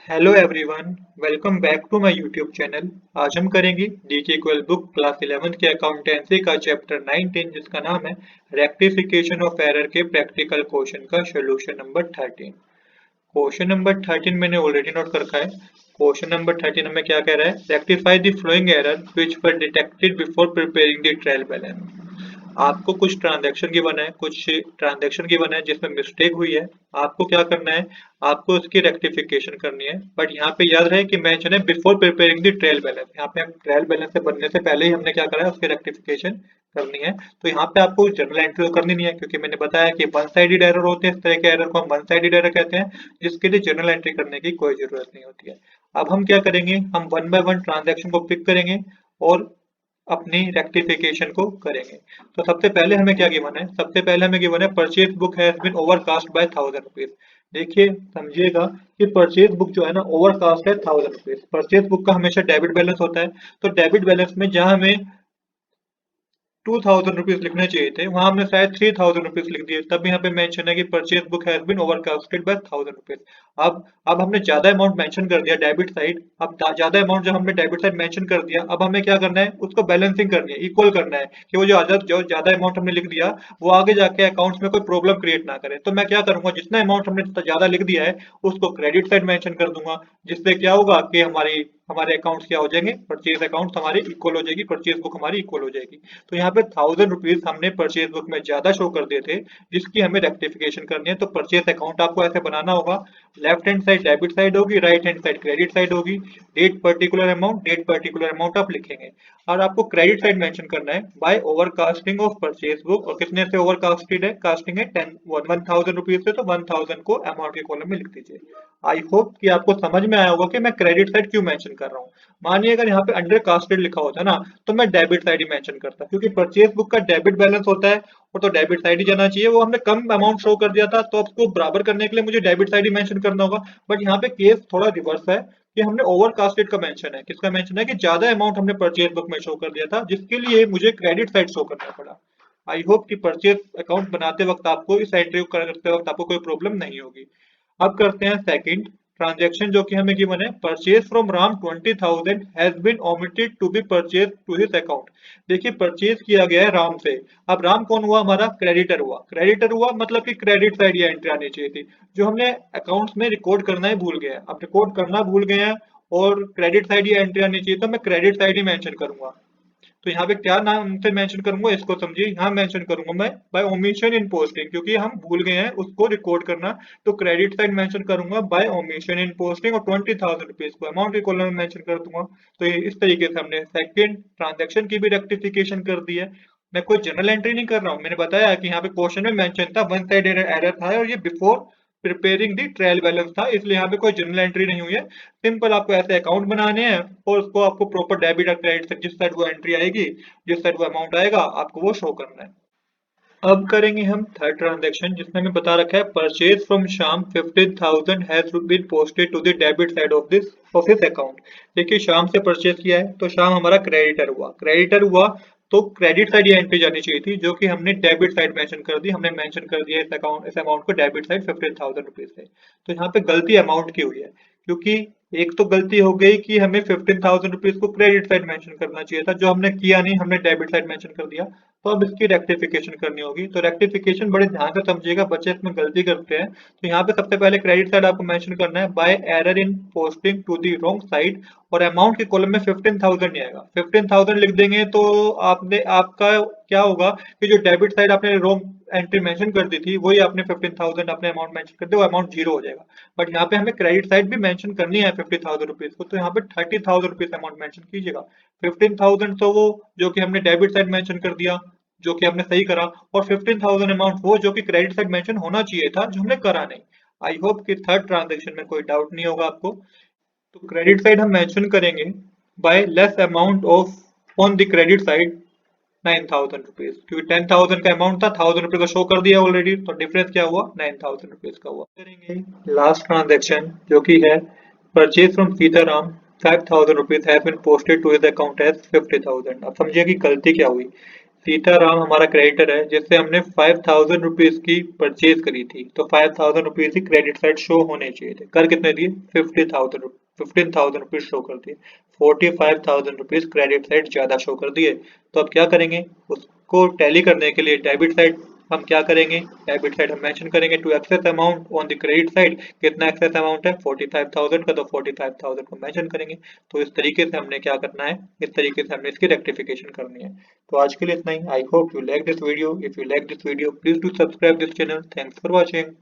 Hello everyone, welcome back to my YouTube channel. आज हम करेंगे DK equal book class 11th के accountancy का चैप्टर 19 जिसका नाम है रेक्टिफिकेशन ऑफ एरर के प्रैक्टिकल क्वेश्चन का सॉल्यूशन नंबर 13। क्वेश्चन नंबर 13 मैंने ऑलरेडी नोट कर रखा है। क्वेश्चन नंबर 13 हमें क्या कह रहा है? Rectify the flowing error which were detected before preparing the trial balance. आपको कुछ ट्रांजैक्शन गिवन है, कुछ ट्रांजैक्शन गिवन है जिसमें मिस्टेक हुई है। आपको क्या करना है? आपको उसकी रेक्टिफिकेशन करनी है। बट यहाँ पे याद रहे कि मेंशन है before preparing the trial balance. यहाँ पे हम ट्रायल बैलेंस से बनने से पहले ही हमने क्या करा है, उसकी रेक्टिफिकेशन करनी है। तो यहाँ पे आपको जनरल एंट्री तो करनी नहीं है, क्योंकि मैंने बताया कि वन साइडेड एरर होते हैं। इस तरह के एरर को हम वन साइडेड एरर कहते हैं, जिसके लिए जनरल एंट्री करने की कोई जरूरत नहीं होती है। अब हम क्या करेंगे? हम वन बाय वन ट्रांजेक्शन को पिक करेंगे और अपनी रेक्टिफिकेशन को करेंगे। तो सबसे पहले हमें क्या गिवन है? सबसे पहले हमें गिवन है purchase book has been overcast by 1000 rupees. देखिए, समझिएगा कि परचेज बुक जो है ना, ओवरकास्ट है 1000 रुपीज। परचेज बुक का हमेशा डेबिट बैलेंस होता है। तो डेबिट बैलेंस में जहां हमें 2000 रुपीज लिखने चाहिए थे, वहां हमने शायद 3000 रुपीज लिख दिए। तब यहाँ पे मेंशन है कि purchase book has been overcasted by 1000 rupees. अब हमने ज्यादा अमाउंट मेंशन कर दिया डेबिट साइड। अब ज्यादा अमाउंट जब हमने डेबिट साइड मेंशन कर दिया, अब हमें क्या करना है? उसको बैलेंसिंग करनी है, इक्वल करना है कि वो जो ज्यादा अमाउंट हमने लिख दिया वो आगे जाके अकाउंट्स में कोई प्रॉब्लम क्रिएट ना करे। तो मैं क्या करूंगा? जितना अमाउंट हमने ज्यादा लिख दिया है उसको क्रेडिट साइड मेंशन कर दूंगा, जिससे क्या होगा कि हमारे अकाउंट्स क्या हो जाएंगे? परचेज अकाउंट हमारी इक्वल हो जाएगी, परचेज बुक हमारी इक्वल हो जाएगी। तो यहाँ पे 1000 रुपीज हमने परचेज बुक में ज्यादा शो कर दिए थे, जिसकी हमें रेक्टिफिकेशन करनी है। तो परचेज अकाउंट आपको ऐसे बनाना होगा, left hand side debit side होगी, right hand side credit side होगी। डेट पर्टिकुलर अमाउंट आप लिखेंगे। और आपको क्रेडिट साइड मेंशन करना है by overcasting of purchase book. और कितने से ओवरकास्टेड है? कास्टिंग है 1000 रुपीज से, तो 1000 को अमाउंट के कॉलम में लिख दीजिए। आई होप कि आपको समझ में आया होगा कि मैं क्रेडिट साइड क्यों मेंशन कर रहा हूँ। मानिए अगर यहाँ पे अंडर कास्टेड लिखा होता ना, तो मैं डेबिट साइड ही मेंशन करता, क्योंकि परचेज बुक का डेबिट बैलेंस होता है और तो डेबिट साइड ही जाना चाहिए। वो हमने कम अमाउंट शो कर दिया था, तो उसको बराबर करने के लिए मुझे डेबिट साइड ही मेंशन करना होगा। बट यहाँ पे केस थोड़ा रिवर्स है कि हमने ओवरकास्टेड का मेंशन है। किसका मेंशन है? कि ज्यादा अमाउंट हमने परचेज बुक में शो कर दिया था, जिसके लिए मुझे क्रेडिट साइड शो करना पड़ा। आई होप कि परचेज अकाउंट बनाते वक्त आपको, इस एंट्री को करते वक्त आपको कोई प्रॉब्लम नहीं होगी। अब करते हैं सेकंड ट्रांजैक्शन, जो कि हमें गिवन है purchase from Ram 20,000 has been omitted to be purchase to his account. देखिए, परचेज किया गया है राम से। अब राम कौन हुआ? हमारा क्रेडिटर हुआ। क्रेडिटर हुआ मतलब कि क्रेडिट साइड ये एंट्री आनी चाहिए थी, जो हमने अकाउंट्स में रिकॉर्ड करना ही भूल गए हैं। अब रिकॉर्ड करना भूल गए हैं और क्रेडिट साइड ये एंट्री आनी चाहिए, तो मैं क्रेडिट साइड ही मेंशन करूंगा। तो यहाँ पे क्या नाम से मेंशन करूंगा, इसको समझिए। यहाँ मेंशन करूंगा मैं बाय ओमिशन इन पोस्टिंग, क्योंकि हम भूल गए हैं उसको रिकॉर्ड करना। तो क्रेडिट साइड मेंशन करूंगा बाय ओमिशन इन पोस्टिंग, और 20,000 रुपीज को अमाउंट के कॉलम में मेंशन कर दूंगा। तो इस तरीके से हमने सेकंड ट्रांजेक्शन की भी रेक्टिफिकेशन कर दी है। मैं कोई जनरल एंट्री नहीं कर रहा हूँ। मैंने बताया कि यहाँ पे क्वेश्चन में मेंशन था वन साइड एरर था, और ये बिफोर प्रिपेयरिंग दी ट्रायल बैलेंस था, इसलिए यहाँ पे कोई जनरल एंट्री नहीं हुई है। सिंपल आपको ऐसे अकाउंट बनाने हैं और उसको आपको प्रॉपर डेबिट और क्रेडिट से जिस साइड वो एंट्री आएगी, जिस साइड वो अमाउंट आएगा, आपको वो शो करना है। अब करेंगे हम थर्ड ट्रांजैक्शन, जिसमें हमें बता रखा है purchase from Shyam 15,000 has been posted to the debit side of this account. देखिए, श्याम से परचेज किया है तो श्याम हमारा क्रेडिटर हुआ। क्रेडिटर हुआ तो क्रेडिट साइड ये एंट्री जानी चाहिए थी, जो कि हमने डेबिट साइड मेंशन कर दी। हमने मेंशन कर दिया इस अमाउंट को डेबिट साइड 15,000 रुपीज से। तो यहाँ पे गलती अमाउंट की हुई है, क्योंकि एक तो गलती हो गई कि हमें 15,000 रुपीज को क्रेडिट साइड मेंशन करना चाहिए था, जो हमने किया नहीं, हमने डेबिट साइड मेंशन कर दिया। तो अब इसकी रेक्टिफिकेशन करनी होगी। तो रेक्टिफिकेशन बड़े ध्यान से समझिएगा, बच्चे इसमें गलती करते हैं। तो यहाँ पे सबसे पहले क्रेडिट साइड आपको मेंशन करना है by error in posting to the wrong side, और अमाउंट के कॉलम में 15,000 नहीं आएगा। 15,000 लिख देंगे तो आपका क्या होगा कि जो डेबिट साइड आपने रॉन्ग एंट्री मेंशन कर दी थी, वही आपने 15,000 अपने अमाउंट मेंशन कर दिया, वो अमाउंट जीरो हो जाएगा। बट यहाँ पे हमें क्रेडिट साइड भी मेंशन करनी है 50,000 रुपीज को, तो यहाँ पे 30,000 रुपीज अमाउंट मेंशन कीजिएगा। 15,000 तो वो जो कि हमने डेबिट साइड मेंशन कर दिया, जो कि हमने सही करा, और 15,000 अमाउंट वो जो कि क्रेडिट साइड मेंशन होना चाहिए था, जो हमने करा नहीं। आई होप कि थर्ड ट्रांजेक्शन में कोई डाउट नहीं होगा आपको। तो क्रेडिट साइड हम मेंशन करेंगे by less amount of on the credit side 9,000 rupees, क्योंकि 10,000 का अमाउंट था, 1,000 रुपीज का शो कर दिया ऑलरेडी, तो डिफरेंस क्या हुआ? 9,000 रुपीज का हुआ। करेंगे लास्ट ट्रांजेक्शन, जो कि है purchase from Sitaram 5,000 rupees have been posted to his account as 50,000। अब समझिए कि गलती क्या हुई। सीताराम हमारा क्रेडिटर है जिससे हमने 5000 रुपीज की परचेज करी थी, तो 5000 रुपीज ही क्रेडिट साइड शो होने चाहिए थे। कर कितने दिए? 15,000 रुपीज शो कर दिए। 45,000 रुपीज क्रेडिट साइड ज्यादा शो कर दिए। तो अब क्या करेंगे? उसको टैली करने के लिए डेबिट साइड हम क्या करेंगे? डेबिट साइड हम मेंशन करेंगे to excess amount on the credit side. कितना एक्सेस अमाउंट है? 45,000 का, तो 45,000 को मेंशन करेंगे। तो इस तरीके से हमने क्या करना है? इस तरीके से हमने इसकी रेक्टिफिकेशन करनी है। तो आज के लिए इतना ही। I hope you like this video. If you like this video, please do subscribe this channel. Thanks for watching.